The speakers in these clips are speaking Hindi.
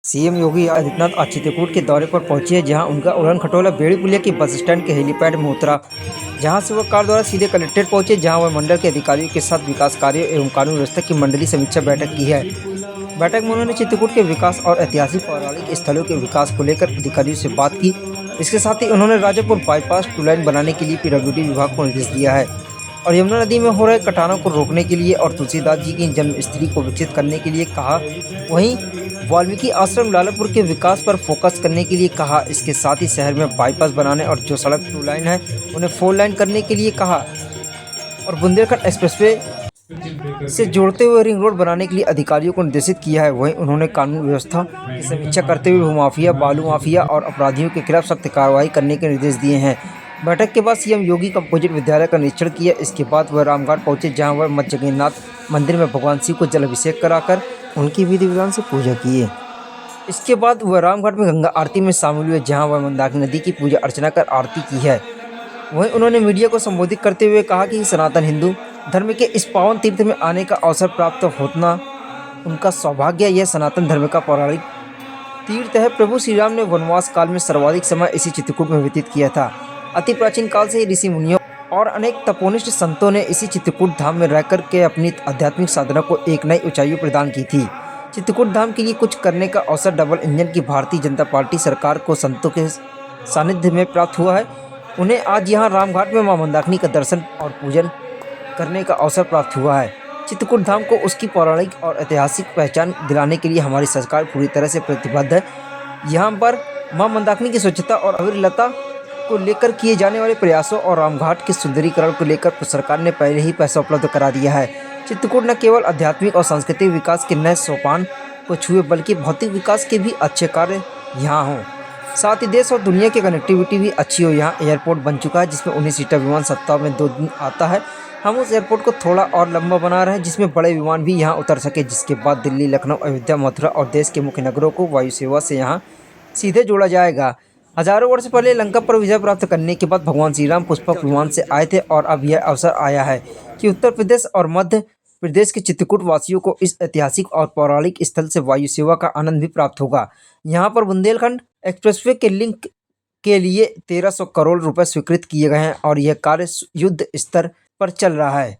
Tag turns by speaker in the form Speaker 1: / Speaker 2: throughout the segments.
Speaker 1: सीएम योगी आदित्यनाथ आज चित्रकूट के दौरे पर पहुंचे हैं, जहां उनका उड़न खटोला बेड़ी पुलिया के बस स्टैंड के हेलीपैड में उतरा, जहां से वह कार द्वारा सीधे कलेक्ट्रेट पहुंचे, जहां वह मंडल के अधिकारियों के साथ विकास कार्यों एवं कानून व्यवस्था की मंडलीय समीक्षा बैठक की है। बैठक में उन्होंने चित्रकूट के विकास और ऐतिहासिक पौराणिक स्थलों के विकास को लेकर अधिकारियों से बात की। इसके साथ ही उन्होंने राजापुर बाईपास 2 लाइन बनाने के लिए पीडब्ल्यूडी विभाग को निर्देश दिया है और यमुना नदी में हो रहे कटानों को रोकने के लिए और तुलसीदास जी की जन्मस्थली को विकसित करने के लिए कहा। वहीं वाल्मीकि आश्रम लालपुर के विकास पर फोकस करने के लिए कहा। इसके साथ ही शहर में बाईपास बनाने और जो सड़क 2 लाइन है उन्हें 4 लाइन करने के लिए कहा और बुंदेलखंड एक्सप्रेसवे से जोड़ते हुए रिंग रोड बनाने के लिए अधिकारियों को निर्देशित किया है। वहीं उन्होंने कानून व्यवस्था की समीक्षा करते हुए भूमाफिया, बालू माफिया और अपराधियों के खिलाफ सख्त कार्रवाई करने के निर्देश दिए हैं। बैठक के बाद सीएम योगी कंपोजिट विद्यालय का निरीक्षण किया। इसके बाद वह रामघाट पहुंचे, जहां वह मत जगन्नाथ मंदिर में भगवान शिव को जल अभिषेक कराकर उनकी विधि विधान से पूजा किए। इसके बाद वह रामघाट में गंगा आरती में शामिल हुए, जहां वह मंदाकिनी नदी की पूजा अर्चना कर आरती की है। वहीं उन्होंने मीडिया को संबोधित करते हुए कहा कि सनातन हिंदू धर्म के इस पावन तीर्थ में आने का अवसर प्राप्त होना उनका सौभाग्य। यह सनातन धर्म का पौराणिक तीर्थ है। प्रभु श्री राम ने वनवास काल में सर्वाधिक समय इसी चित्रकूट में व्यतीत किया था। अति प्राचीन काल से ही ऋषि मुनियों और अनेक तपोनिष्ठ संतों ने इसी चित्रकूट धाम में रहकर के अपनी आध्यात्मिक साधना को एक नई ऊंचाई प्रदान की थी। चित्रकूट धाम के लिए कुछ करने का अवसर डबल इंजन की भारतीय जनता पार्टी सरकार को संतों के सानिध्य में प्राप्त हुआ है। उन्हें आज यहाँ रामघाट में मां मंदाकिनी का दर्शन और पूजन करने का अवसर प्राप्त हुआ है। चित्रकूट धाम को उसकी पौराणिक और ऐतिहासिक पहचान दिलाने के लिए हमारी सरकार पूरी तरह से प्रतिबद्ध है। यहाँ पर मां मंदाकिनी की स्वच्छता और अविरलता को लेकर किए जाने वाले प्रयासों और रामघाट के सुंदरीकरण को लेकर सरकार ने पहले ही पैसा उपलब्ध करा दिया है। चित्रकूट न केवल आध्यात्मिक और सांस्कृतिक विकास के नए सोपान को छुए, बल्कि भौतिक विकास के भी अच्छे कार्य यहाँ हों। साथ ही देश और दुनिया की कनेक्टिविटी भी अच्छी हो। यहाँ एयरपोर्ट बन चुका है, जिसमें 19 सीटर विमान सप्ताह में 2 दिन आता है। हम उस एयरपोर्ट को थोड़ा और लंबा बना रहे हैं, जिसमें बड़े विमान भी यहाँ उतर सके, जिसके बाद दिल्ली, लखनऊ, अयोध्या, मथुरा और देश के मुख्य नगरों को वायु सेवा से यहाँ सीधे जोड़ा जाएगा। हजारों वर्ष पहले लंका पर विजय प्राप्त करने के बाद भगवान श्री राम पुष्पक विमान से आए थे और अब यह अवसर आया है कि उत्तर प्रदेश और मध्य प्रदेश के चित्रकूट वासियों को इस ऐतिहासिक और पौराणिक स्थल से वायु सेवा का आनंद भी प्राप्त होगा। यहाँ पर बुंदेलखंड एक्सप्रेसवे के लिंक के लिए 1300 करोड़ रुपए स्वीकृत किए गए हैं और यह कार्य युद्ध स्तर पर चल रहा है।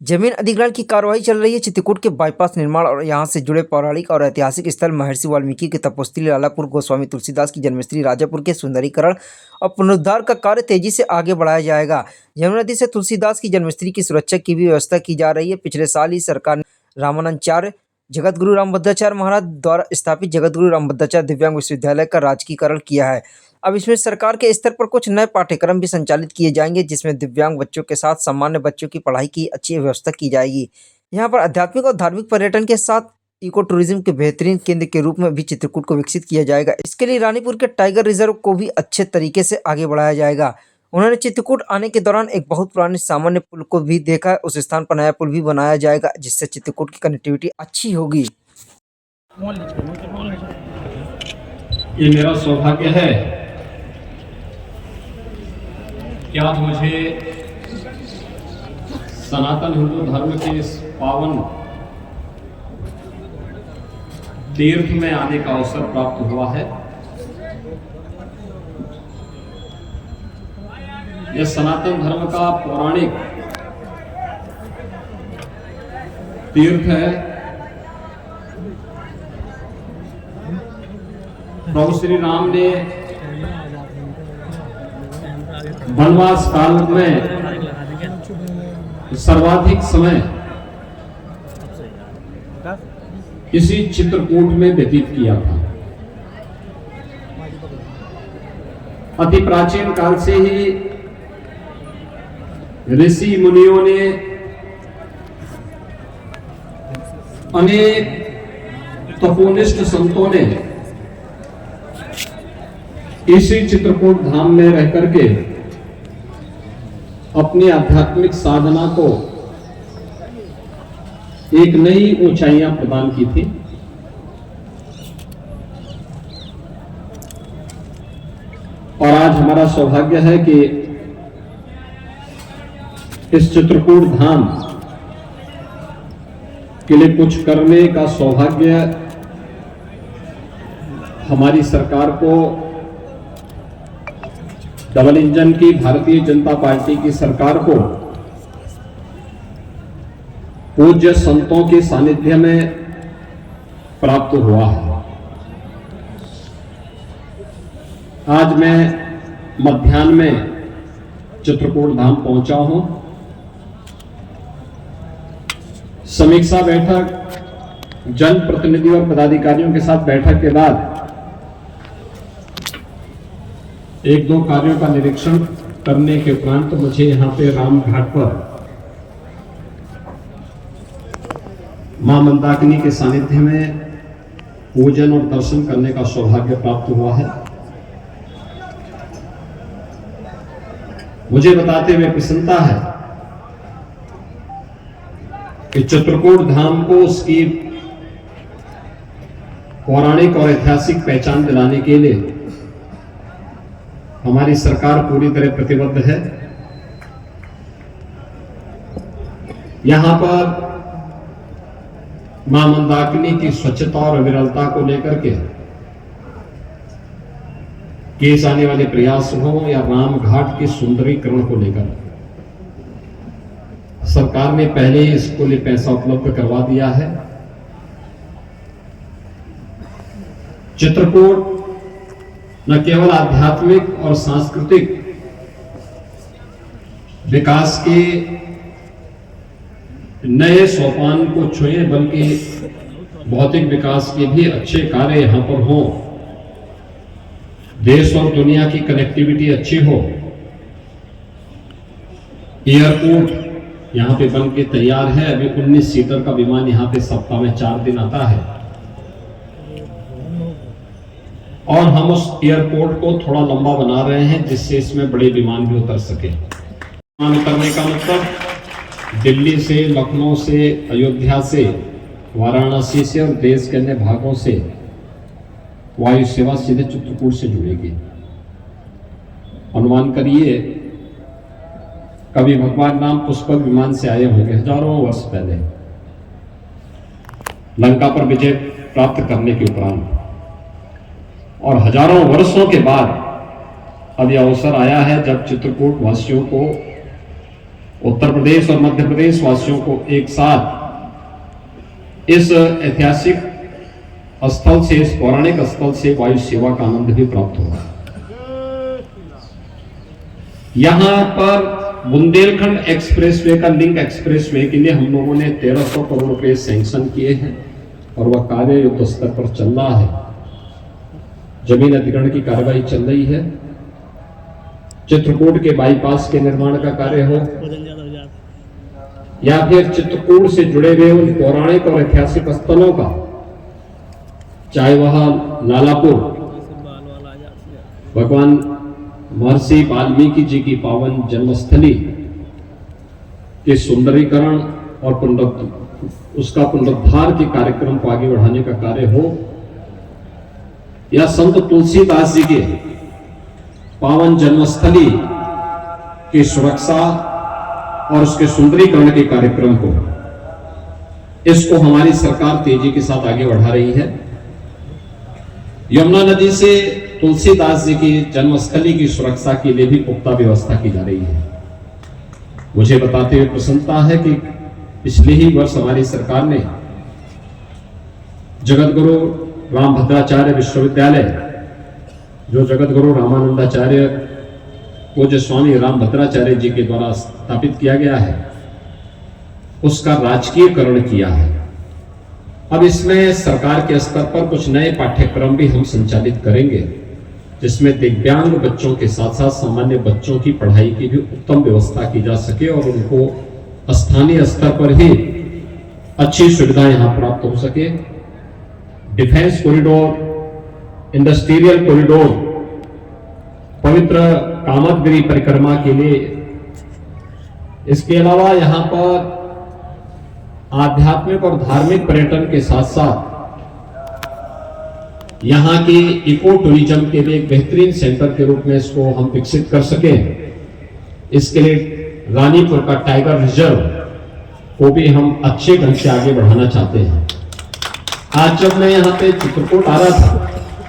Speaker 1: जमीन अधिग्रहण की कार्रवाई चल रही है। चित्रकूट के बाईपास निर्माण और यहां से जुड़े पौराणिक और ऐतिहासिक स्थल महर्षि वाल्मीकि की तपोस्थली लालापुर, गोस्वामी तुलसीदास की जन्मस्थली राजापुर के सुंदरीकरण और पुनरुद्धार का कार्य तेजी से आगे बढ़ाया जाएगा। यमुना नदी से तुलसीदास की जन्मस्थली की सुरक्षा की भी व्यवस्था की जा रही है। पिछले साल ही सरकार ने रामानंदाचार्य जगतगुरु रामभद्राचार्य महाराज द्वारा स्थापित जगतगुरु रामभद्राचार्य दिव्यांग विश्वविद्यालय का राजकीकरण किया है। अब इसमें सरकार के स्तर पर कुछ नए पाठ्यक्रम भी संचालित किए जाएंगे, जिसमें दिव्यांग बच्चों के साथ सामान्य बच्चों की पढ़ाई की अच्छी व्यवस्था की जाएगी। यहाँ पर आध्यात्मिक और धार्मिक पर्यटन के साथ इको टूरिज्म के बेहतरीन केंद्र के रूप में भी चित्रकूट को विकसित किया जाएगा। इसके लिए रानीपुर के टाइगर रिजर्व को भी अच्छे तरीके से आगे बढ़ाया जाएगा। उन्होंने चित्रकूट आने के दौरान एक बहुत पुराने सामान्य पुल को भी देखा है। उस स्थान पर नया पुल भी बनाया जाएगा, जिससे चित्रकूट की कनेक्टिविटी अच्छी होगी।
Speaker 2: ये मेरा सौभाग्य है कि आज मुझे सनातन हिंदू धर्म के इस पावन तीर्थ में आने का अवसर प्राप्त हुआ है। यह सनातन धर्म का पौराणिक तीर्थ है। प्रभु श्री राम ने वनवास काल में सर्वाधिक समय इसी चित्रकूट में व्यतीत किया था। अति प्राचीन काल से ही ऋषि मुनियों ने अनेक तपोनिष्ठ संतों ने इसी चित्रकूट धाम में रह करके अपनी आध्यात्मिक साधना को एक नई ऊंचाइयां प्रदान की थी। और आज हमारा सौभाग्य है कि इस चित्रकूट धाम के लिए कुछ करने का सौभाग्य हमारी सरकार को, डबल इंजन की भारतीय जनता पार्टी की सरकार को पूज्य संतों के सानिध्य में प्राप्त हुआ है। आज मैं मध्याह्न में चित्रकूट धाम पहुंचा हूं। समीक्षा बैठक, जनप्रतिनिधि और पदाधिकारियों के साथ बैठक के बाद एक दो कार्यों का निरीक्षण करने के उपरांत मुझे यहां पे रामघाट पर मां मंदाकिनी के सानिध्य में पूजन और दर्शन करने का सौभाग्य प्राप्त हुआ है। मुझे बताते हुए प्रसन्नता है कि चित्रकूट धाम को उसकी पौराणिक और ऐतिहासिक पहचान दिलाने के लिए हमारी सरकार पूरी तरह प्रतिबद्ध है। यहां पर मां मंदाकिनी की स्वच्छता और अविरलता को लेकर के किए जाने वाले प्रयास हो या रामघाट के सुंदरीकरण को लेकर, सरकार ने पहले ही इसको लिए पैसा उपलब्ध करवा दिया है। चित्रकूट न केवल आध्यात्मिक और सांस्कृतिक विकास के नए सोपान को छुए, बल्कि भौतिक विकास के भी अच्छे कार्य यहां पर हों, देश और दुनिया की कनेक्टिविटी अच्छी हो। एयरपोर्ट यहां पे बन के तैयार है। अभी 19 सीटर का विमान यहां पे सप्ताह में 4 दिन आता है और हम उस एयरपोर्ट को थोड़ा लंबा बना रहे हैं जिससे इसमें बड़े विमान भी उतर सके। विमान उतरने का मतलब दिल्ली से, लखनऊ से, अयोध्या से, वाराणसी से और देश के अन्य भागों से वायु सेवा सीधे चित्रकूट से जुड़ेगी। अनुमान करिए कभी भगवान राम पुष्पक विमान से आए होंगे हजारों वर्ष पहले, लंका पर विजय प्राप्त करने के उपरांत, और हजारों वर्षों के बाद अब यह अवसर आया है जब चित्रकूट वासियों को, उत्तर प्रदेश और मध्य प्रदेश वासियों को एक साथ इस ऐतिहासिक स्थल से, इस पौराणिक स्थल से वायु सेवा का आनंद भी प्राप्त होगा। यहां पर बुंदेलखंड एक्सप्रेसवे का लिंक एक्सप्रेसवे के लिए हम लोगों ने 1300 करोड़ रुपए सैंक्शन किए हैं और वह कार्य युद्ध स्तर पर चल रहा है। जमीन अधिग्रहण की कार्रवाई चल रही है। चित्रकूट के बाईपास के निर्माण का कार्य हो या फिर चित्रकूट से जुड़े हुए उन पौराणिक और ऐतिहासिक स्थलों का, चाहे वह नालापुर भगवान महर्षि वाल्मीकि जी की पावन जन्मस्थली के सुंदरीकरण और उसका पुनरुद्धार के कार्यक्रम को आगे बढ़ाने का कार्य हो, या संत तुलसीदास जी के पावन जन्मस्थली की सुरक्षा और उसके सुंदरीकरण के कार्यक्रम को, इसको हमारी सरकार तेजी के साथ आगे बढ़ा रही है। यमुना नदी से तुलसीदास जी की जन्मस्थली की सुरक्षा के लिए भी पुख्ता व्यवस्था की जा रही है। मुझे बताते हुए प्रसन्नता है कि पिछले ही वर्ष हमारी सरकार ने जगतगुरु रामभद्राचार्य विश्वविद्यालय, जो जगतगुरु रामानंदाचार्य पूज्य स्वामी रामभद्राचार्य जी के द्वारा स्थापित किया गया है, उसका राजकीयकरण किया है। अब इसमें सरकार के स्तर पर कुछ नए पाठ्यक्रम भी हम संचालित करेंगे, जिसमें दिव्यांग बच्चों के साथ साथ सामान्य बच्चों की पढ़ाई की भी उत्तम व्यवस्था की जा सके और उनको स्थानीय स्तर पर ही अच्छी सुविधा यहां प्राप्त हो सके। डिफेंस कॉरिडोर, इंडस्ट्रियल कॉरिडोर, पवित्र कामतगिरी परिक्रमा के लिए, इसके अलावा यहां पर आध्यात्मिक और धार्मिक पर्यटन के साथ साथ यहां के इको टूरिज्म के लिए एक बेहतरीन सेंटर के रूप में इसको हम विकसित कर सकें। इसके लिए रानीपुर का टाइगर रिजर्व को भी हम अच्छे ढंग से आगे बढ़ाना चाहते हैं। आज जब मैं यहाँ पे चित्रकूट आ रहा था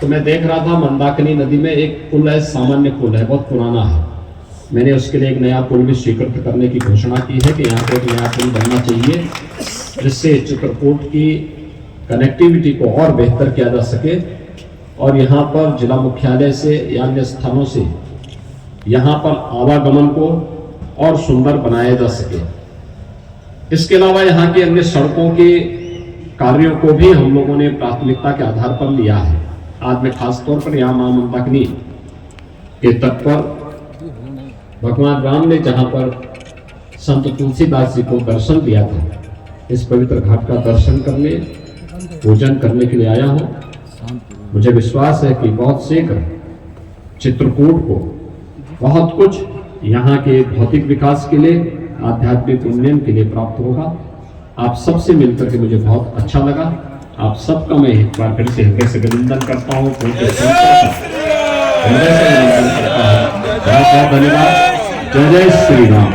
Speaker 2: तो तो मैं देख रहा था मंदाकिनी नदी में एक पुल है, सामान्य पुल है, बहुत पुराना है। मैंने उसके लिए एक नया पुल भी स्वीकृत करने की घोषणा की है कि यहाँ पर एक नया पुल बनना चाहिए, जिससे चित्रकूट की कनेक्टिविटी को और बेहतर किया जा सके और यहाँ पर जिला मुख्यालय से या अन्य स्थानों से यहाँ पर आवागमन को और सुंदर बनाया जा सके। इसके अलावा यहाँ की अन्य सड़कों के कार्यों को भी हम लोगों ने प्राथमिकता के आधार पर लिया है। आज मैं खास तौर पर यहाँ मां मंदाकिनी के तट पर भगवान राम ने जहाँ पर संत तुलसीदास जी को दर्शन दिया था, इस पवित्र घाट का दर्शन करने, पूजन करने के लिए आया हूँ। मुझे विश्वास है कि बहुत शीघ्र चित्रकूट को बहुत कुछ यहाँ के भौतिक विकास के लिए, आध्यात्मिक उन्नयन के लिए प्राप्त होगा। आप सबसे मिलकर के मुझे बहुत अच्छा लगा। आप सबका मैं एक बार फिर से हृदय से अभिनंदन करता हूँ, हृदय से अभिनंदन करता हूँ। बहुत बहुत धन्यवाद। जय जय श्री राम।